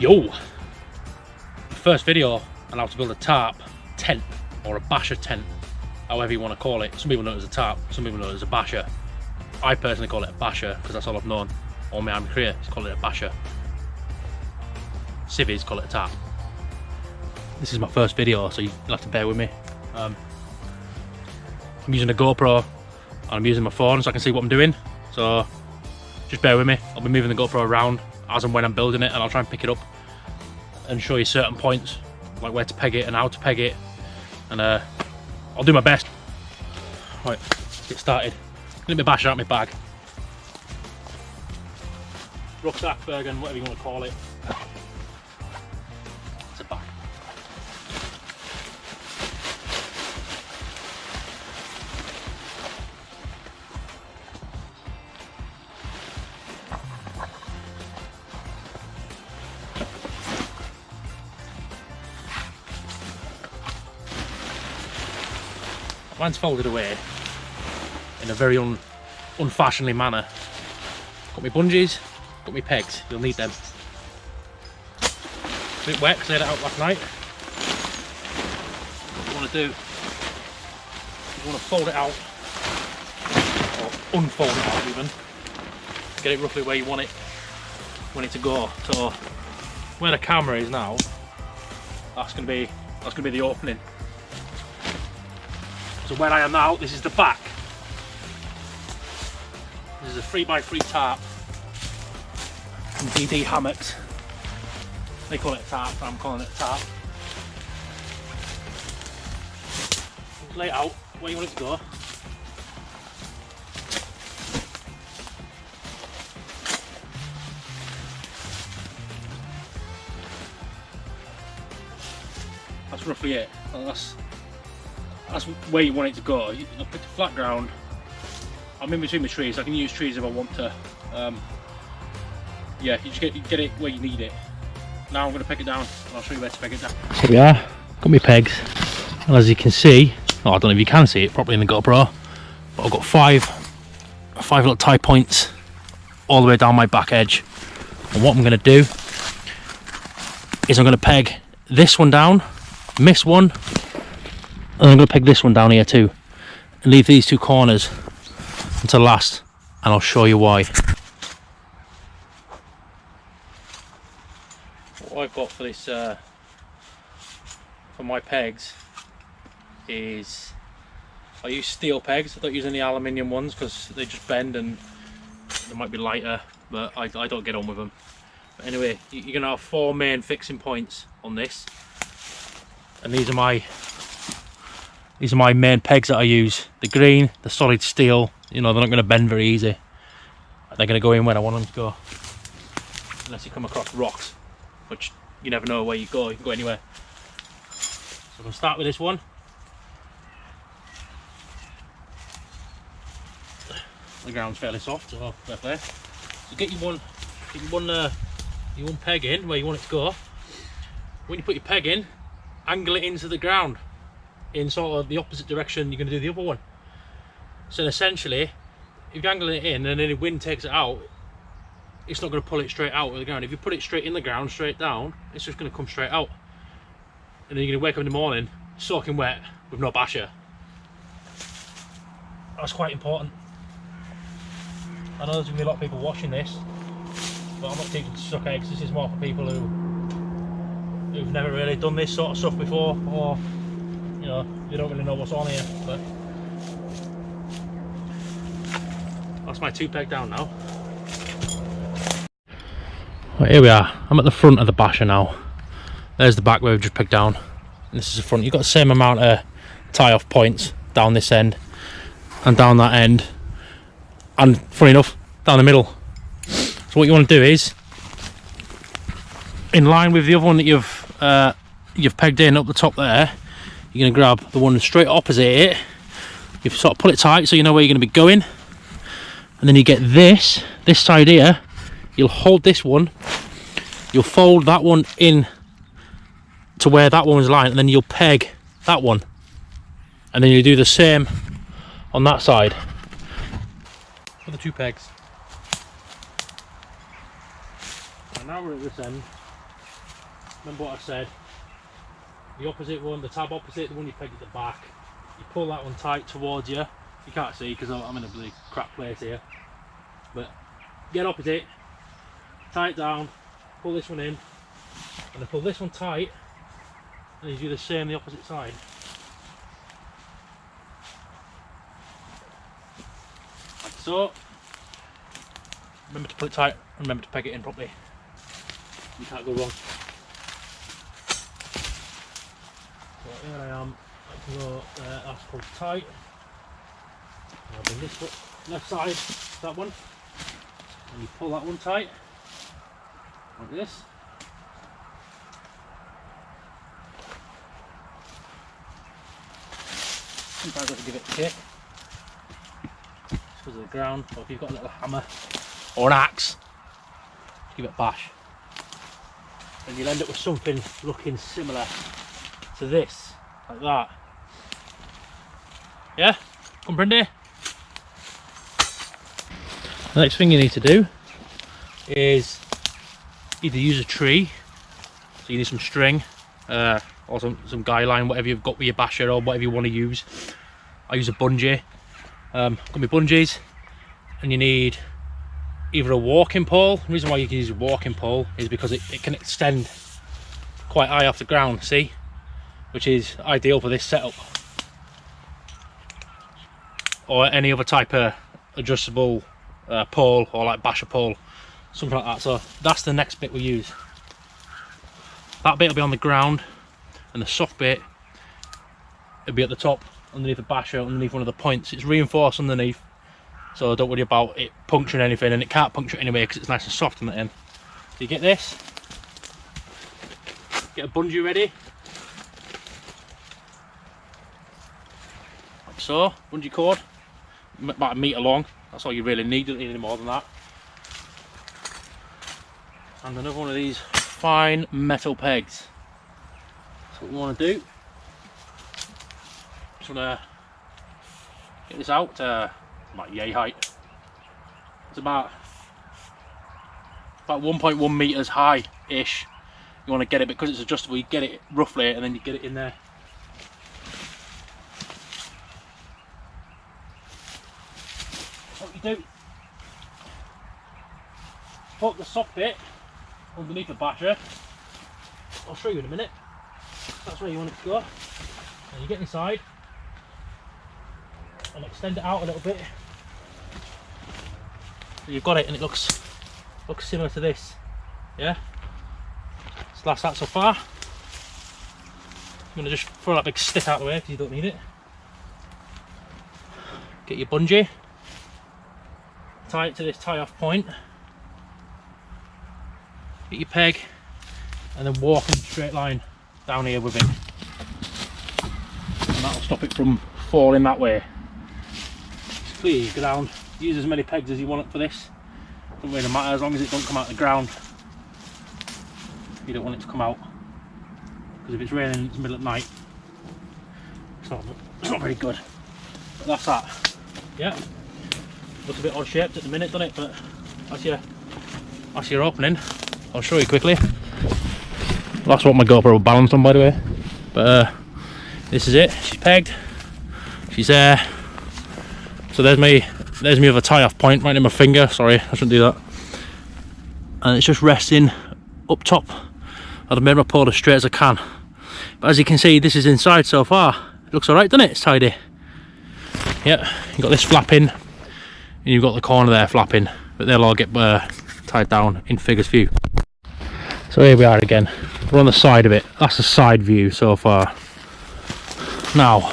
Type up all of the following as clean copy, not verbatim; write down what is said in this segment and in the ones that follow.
Yo! First video on how to build a tarp tent, or a Basha tent, however you want to call it. Some people know it as a tarp, some people know it as a Basha. I personally call it a Basha because that's all I've known. All my career is call it a Basha. Civvies call it a tarp. This is my first video, so you'll have to bear with me. I'm using a GoPro and I'm using my phone so I can see what I'm doing. So just bear with me. I'll be moving the GoPro around as and when I'm building it, and I'll try and pick it up and show you certain points, like where to peg it and how to peg it, and I'll do my best. Right, let's get started. Let me bash out my bag. Rucksack, Bergen, whatever you want to call it. It's a bag. Mine's folded away in a very unfashionably manner. Got my bungees, got my pegs, you'll need them. A bit wet because I had it out last night. What you want to do, you want to fold it out, or unfold it out even, get it roughly where you want it to go. So where the camera is now, that's gonna be the opening. So where I am now, this is the back. This is a 3x3 tarp from DD Hammocks. They call it a tarp, but I'm calling it a tarp. Just lay it out where you want it to go. That's roughly it. That's where you want it to go. I'll pick the flat ground. I'm in between the trees. I can use trees if I want to. Yeah, you just get it where you need it. Now I'm going to peg it down, and I'll show you where to peg it down. Here we are. Got my pegs, and as you can see, I don't know if you can see it properly in the GoPro, but I've got five little tie points all the way down my back edge. And what I'm going to do is I'm going to peg this one down, miss one. And I'm going to peg this one down here too, and leave these two corners until last, and I'll show you why. What I've got for this, for my pegs, is I use steel pegs. I don't use any aluminium ones because they just bend and they might be lighter, but I don't get on with them. But anyway, you're going to have 4 main fixing points on this, and these are my main pegs that I use. The green, the solid steel, you know, they're not going to bend very easy. They're going to go in where I want them to go. Unless you come across rocks, which you never know where you go, you can go anywhere. So I'm going to start with this one. The ground's fairly soft, so fair play. So get your one peg in where you want it to go. When you put your peg in, angle it into the ground in sort of the opposite direction you're going to do the other one. So essentially, if you angle it in and then the wind takes it out, it's not going to pull it straight out of the ground. If you put it straight in the ground, straight down, it's just going to come straight out. And then you're going to wake up in the morning soaking wet with no basher. That's quite important. I know there's going to be a lot of people watching this, but I'm not teaching to suck eggs. This is more for people who've never really done this sort of stuff before, or you know, you don't really know what's on here. But that's my 2 peg down now. Right, here we are. I'm at the front of the Basha now. There's the back where we've just pegged down, and this is the front. You've got the same amount of tie off points down this end and down that end, and funny enough, down the middle. So what you want to do is, in line with the other one that you've pegged in up the top there, you're going to grab the one straight opposite it. You sort of pull it tight so you know where you're going to be going, and then you get this side here. You'll hold this one, you'll fold that one in to where that one was lying, and then you'll peg that one, and then you do the same on that side for the 2 pegs. And now we're at this end. remember what I said, the opposite one, the tab opposite, the one you peg at the back, you pull that one tight towards you. You can't see because I'm in a bloody crap place here, but get opposite, tie it down, pull this one in, and then pull this one tight, and you do the same the opposite side. Like so. Remember to put it tight, remember to peg it in properly. You can't go wrong. So here I am, I can go that's pulled tight. I'll bring this foot left side, that one, and you pull that one tight, like this. Sometimes I have to give it a kick, just because of the ground, or if you've got a little hammer or an axe, give it a bash. And you'll end up with something looking similar to this, like that. Yeah? Comprende? The next thing you need to do is either use a tree, so you need some string, or some guy line, whatever you've got with your basher or whatever you want to use. I use a bungee. Got my bungees, and you need either a walking pole. The reason why you can use a walking pole is because it can extend quite high off the ground, see? Which is ideal for this setup. Or any other type of adjustable pole, or like basher pole, something like that. So that's the next bit we use. That bit will be on the ground, and the soft bit will be at the top, underneath the basher, underneath one of the points. It's reinforced underneath, so don't worry about it puncturing anything, and it can't puncture anyway because it's nice and soft on the end. So you get this, get a bungee ready, like so, bungee cord, about a metre long. That's all you really need, you don't need any more than that. And another one of these fine metal pegs. That's what we want to do. Just want to get this out to about yay height. It's about 1.1 metres high ish. You want to get it, because it's adjustable, you get it roughly and then you get it in there. What you do, put the soft bit underneath the basher. I'll show you in a minute. That's where you want it to go. And you get inside and extend it out a little bit. So you've got it, and it looks similar to this. Yeah. So that's that so far. I'm going to just throw that big stick out of the way because you don't need it. Get your bungee, tie it to this tie off point, get your peg, and then walk in a straight line down here with it, and that'll stop it from falling that way. Just clear your ground, use as many pegs as you want for this, doesn't really matter as long as it don't come out the ground. You don't want it to come out, because if it's raining in the middle of the night, it's not very good. But that's that. Yeah, looks a bit odd shaped at the minute, doesn't it? But that's your opening. I'll show you quickly. That's what my GoPro balanced on, by the way. But this is it. She's pegged. She's there. So there's me other tie-off point right in my finger. Sorry, I shouldn't do that. And it's just resting up top. I've made my pole as straight as I can. But as you can see, this is inside so far. It looks alright, doesn't it? It's tidy. Yep, you've got this flapping, and you've got the corner there flapping, but they'll all get tied down in figures view. So here we are again. We're on the side of it. That's the side view so far. Now,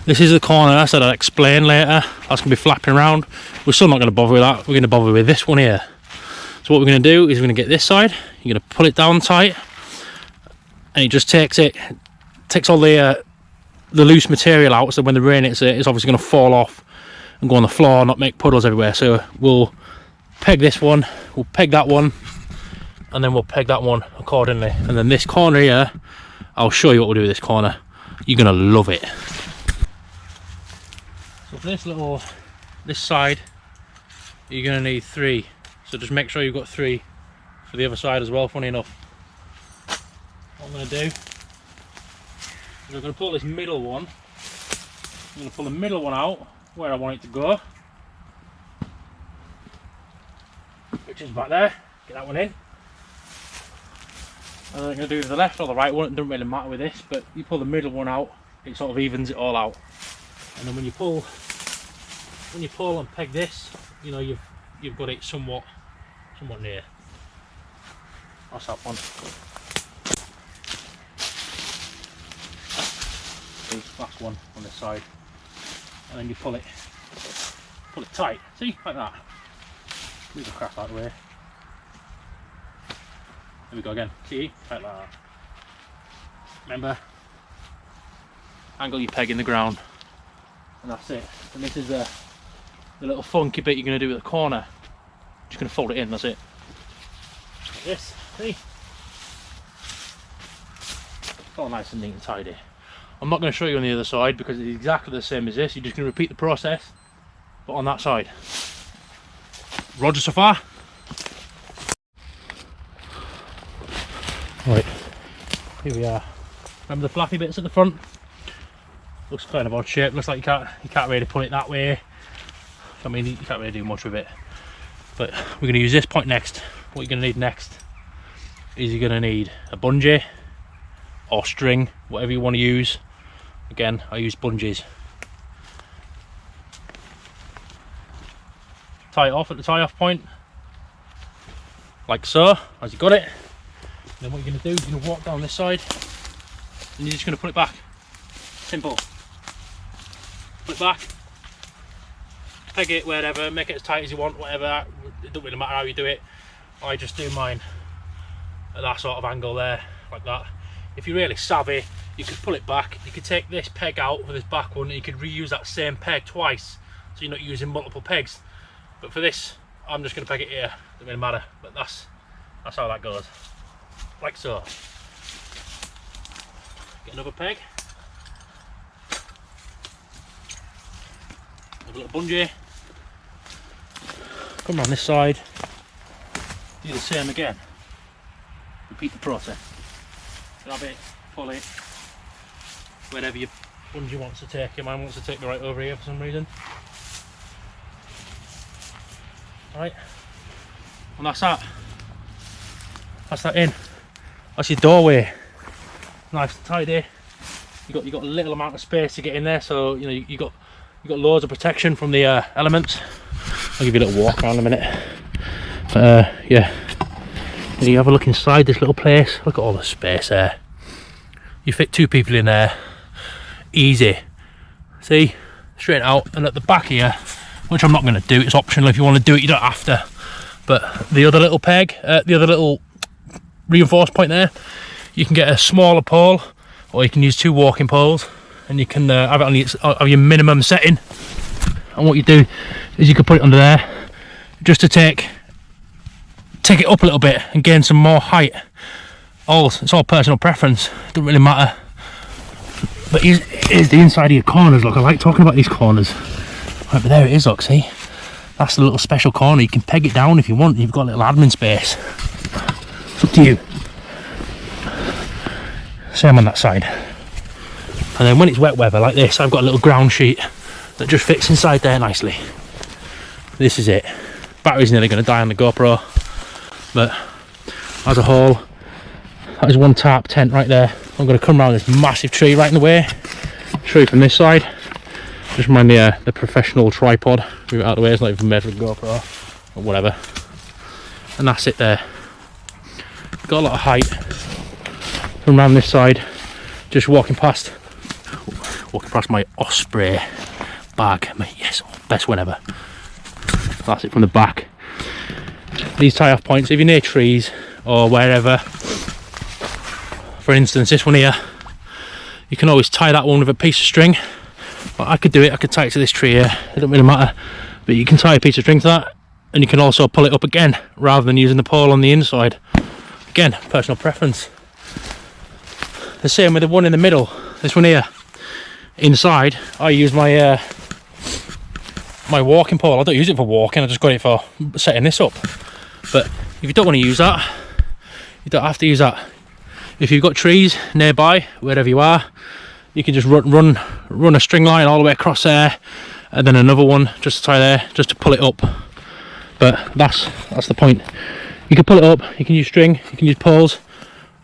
this is the corner I said I'd explain later. That's going to be flapping around. We're still not going to bother with that. We're going to bother with this one here. So what we're going to do is we're going to get this side. You're going to pull it down tight, and it just takes all the loose material out, so when the rain hits it, it's obviously going to fall off and go on the floor, not make puddles everywhere. So we'll peg this one, we'll peg that one, and then we'll peg that one accordingly. And then this corner here, I'll show you what we'll do with this corner. You're going to love it. So for this side, you're going to need 3. So just make sure you've got 3 for the other side as well, funny enough. what I'm going to do is I'm going to pull this middle one. I'm going to pull the middle one out where I want it to go, which is back there. Get that one in. And then I'm going to do the left or the right one. It doesn't really matter with this, but you pull the middle one out, it sort of evens it all out. And then when you pull and peg this, you know you've got it somewhat near. That's that one. Last one on this side, and then you pull it tight. See, like that. Move the crap out of the way. There we go again. See, like that. Remember, angle your peg in the ground, and that's it. And this is the little funky bit you're going to do with the corner. Just going to fold it in. That's it. Like this. See, it's all nice and neat and tidy. I'm not going to show you on the other side because it's exactly the same as this. You're just going to repeat the process, but on that side. Roger so far? Right, here we are. Remember the flappy bits at the front? Looks kind of odd shape. Looks like you can't really put it that way. I mean, you can't really do much with it. But we're going to use this point next. What you're going to need next is you're going to need a bungee or string, whatever you want to use. Again, I use bungees. Tie it off at the tie off point, like so, as you got it. Then what you're going to do is you're going to walk down this side and you're just going to put it back. Simple. Put it back, peg it wherever, make it as tight as you want, whatever. It doesn't really matter how you do it. I just do mine at that sort of angle there, like that. If you're really savvy, you could pull it back. You could take this peg out for this back one and you could reuse that same peg twice, so you're not using multiple pegs. But for this, I'm just going to peg it here. Doesn't really matter, but that's how that goes, like so. Get another peg, have a little bungee, come around this side, do the same again, repeat the process. Grab it, pull it, wherever your bungee wants to take you. Mine wants to take me right over here for some reason. Right, and that's that. That's that in. That's your doorway. Nice and tidy. You got a little amount of space to get in there, so you know you got loads of protection from the elements. I'll give you a little walk around in a minute. Yeah. And you have a look inside this little place. Look at all the space there. You fit 2 people in there, easy. See, straight out. And at the back here, which I'm not going to do, it's optional. If you want to do it, you don't have to. But the other little peg, the other little reinforced point there, you can get a smaller pole, or you can use 2 walking poles, and you can have it on your minimum setting. And what you do is you can put it under there, just to take it up a little bit and gain some more height. It's all personal preference, it doesn't really matter. But here's the inside of your corners. Look, I like talking about these corners. Right, but there it is, look, see? That's the little special corner. You can peg it down if you want. You've got a little admin space. It's up to you. Same on that side. And then when it's wet weather like this, I've got a little ground sheet that just fits inside there nicely. This is it. Battery's nearly going to die on the GoPro. But as a whole, that is one tarp tent right there. I'm going to come around this massive tree right in the way. Show you from this side. Just mind the professional tripod. Move it out of the way. It's not even made for a GoPro or whatever. And that's it there. Got a lot of height. From around this side, just walking past my Osprey bag. Yes, best one ever. That's it from the back. These tie-off points, if you're near trees or wherever, for instance this one here, you can always tie that one with a piece of string. But I could do it, I could tie it to this tree here, it doesn't really matter. But you can tie a piece of string to that, and you can also pull it up again rather than using the pole on the inside. Again, personal preference. The same with the one in the middle, this one here. Inside, I use my my walking pole. I don't use it for walking, I just got it for setting this up. But if you don't want to use that, you don't have to use that. if you've got trees nearby, wherever you are, you can just run a string line all the way across there, and then another one just to tie there, just to pull it up. But that's the point. You can pull it up, you can use string, you can use poles,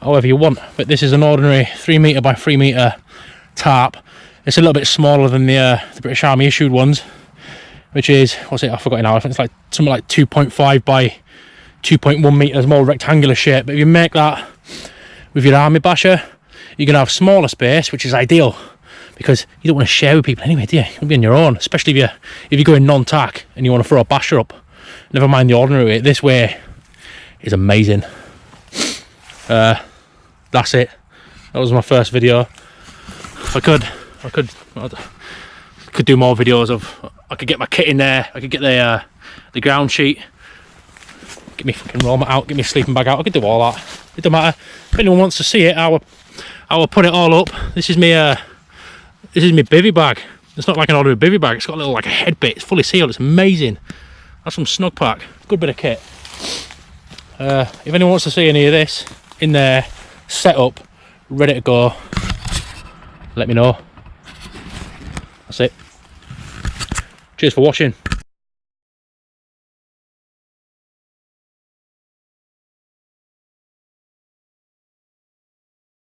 however you want. But this is an ordinary 3 metre by 3 metre tarp. It's a little bit smaller than the British Army issued ones, which is, what's it, I forgot now, I think it's like something like 2.5 by 2.1 metres, more rectangular shape. But if you make that with your army basher, you're going to have smaller space, which is ideal, because you don't want to share with people anyway, do you? You want to be on your own, especially if you're going non-tack and you want to throw a basher up. Never mind the ordinary way. This way is amazing. That's it. That was my first video. I could do more videos of. I could get my kit in there. I could get the ground sheet. Get me fucking roll mat out. Get me sleeping bag out. I could do all that. It don't matter. If anyone wants to see it, I will put it all up. This is my bivvy bag. It's not like an ordinary bivvy bag. It's got a little like a head bit. It's fully sealed. It's amazing. That's from Snug Pack. Good bit of kit. If anyone wants to see any of this in there, set up, ready to go, let me know. That's it. Cheers for watching.